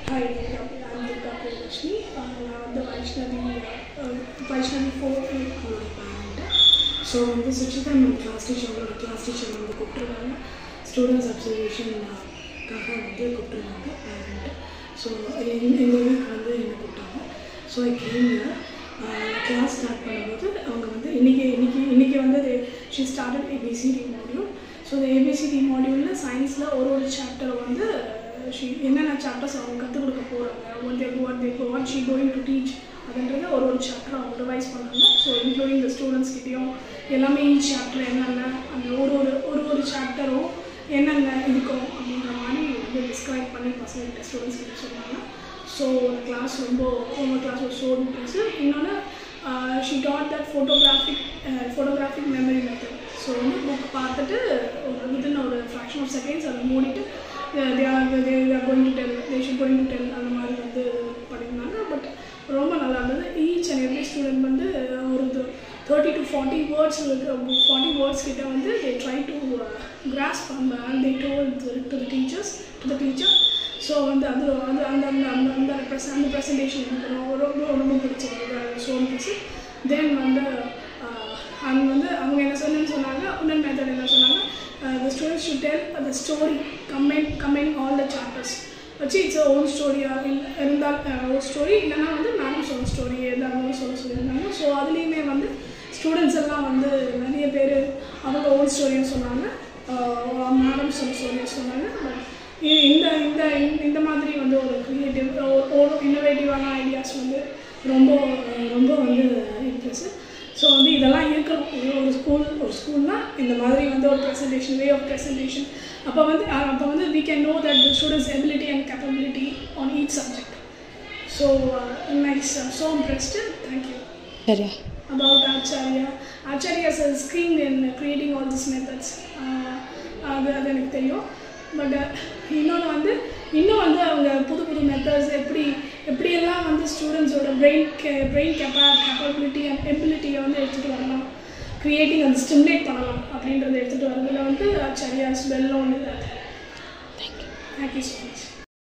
Hi, I'm Durga Priyadashni. I'm the Vaishnavi 4 parent. So, this is my class teacher வந்து கூப்பிட்டுருக்காங்க students அப்சர்வேஷனுக்காக வந்து கூப்பிட்டுருக்காங்க parent. So, இந்த week வந்து என்ன கூப்பிட்டாங்க. So I came class start பண்ணும்போது அவங்க வந்து இன்னைக்கு வந்து she started ABCD module. So இந்த ABCD மாடியூலில் சயின்ஸில் ஒரு சாப்டர் வந்து என்னென்ன சாப்டர்ஸ் அவங்க கற்றுக் கொடுக்க போகிறாங்க what she going to teach அப்படின்றத ஒரு சாப்டர் அவங்க ரிவைஸ் பண்ணாங்க. ஸோ இன்க்ளூடிங் த ஸ்டூடெண்ட்ஸ்கிட்டையும் எல்லாமே ஈச் சாப்டர் என்னென்ன அந்த ஒரு சாப்டரும் என்னென்ன இருக்கும் அப்படின்ற மாதிரி வந்து டிஸ்கிரைப் பண்ணி பசங்க ஸ்டூடெண்ட்ஸ்கிட்ட சொன்னாங்க. ஸோ கிளாஸ் கிளாஸ் ஒரு ஸோ இம்ப்ரெசிவ். இன்னொன்று she got that photographic memory method. So வந்து புக் பார்த்துட்டு வித்தின் ஒரு ஃப்ராக்ஷன் ஆஃப் செகண்ட்ஸ் அதை மூடிட்டு they are going to tell அந்த மாதிரி வந்து படிக்கிறாங்க. பட் ரொம்ப நல்லா இருந்தது. ஈச் அண்ட் எவ்ரி ஸ்டூடெண்ட் வந்து ஒரு 30 to 40 words கிட்ட வந்து they try to grasp and they told to the teacher. So வந்து அந்த ப்ரெசன்டேஷன் எனக்கு ரொம்ப பிடிச்சது. ஸோ தென் வந்து அவங்க என்ன சொன்னாங்க இன்னொரு மெத்தட் என்ன சொன்னாங்க, the students should tell the story combining all the chapters. வச்சு இட்ஸ் ஓன் ஸ்டோரியாக இருந்தால் ஒரு ஸ்டோரி இல்லைன்னா வந்து மேடம் சொன்ன ஸ்டோரி எதாவது சொல்லியிருந்தாங்க. ஸோ அதுலேயுமே வந்து ஸ்டூடெண்ட்ஸ் எல்லாம் வந்து நிறைய பேர் அவங்க ஓன் ஸ்டோரியும் சொன்னாங்க, மேடம் சொன்ன ஸ்டோரியும் சொன்னாங்க. பட் இந்த மாதிரி வந்து ஒரு க்ரியேட்டிவ் இன்னோவேட்டிவான ஐடியாஸ் வந்து ரொம்ப வந்து இன்ட்ரெஸ்ட். ஸோ வந்து இதெல்லாம் இருக்கணும் ஒரு ஸ்கூல்னால் இந்த மாதிரி வந்து ஒரு ப்ரெசன்டேஷன் வே ஆஃப் ப்ரெசன்டேஷன். அப்போ வந்து we can know that the students' ability and capability on each subject. So nice, so impressed. Thank you. Sorry. About Acharya's skill in creating all these methods. அது எனக்கு தெரியும். But இன்னும் வந்து அவங்க புது methods எப்படியெல்லாம் வந்து ஸ்டூடெண்ட்ஸோட பிரெயின் கேப்பபிலிட்டி அண்ட் எபிலிட்டியை வந்து எடுத்துகிட்டு வரலாம், க்ரியேட்டிங் அந்த ஸ்டிமுலேட் பண்ணலாம் அப்படின்றத எடுத்துகிட்டு வரதில் வந்து Acharya's well known. Thank you so much.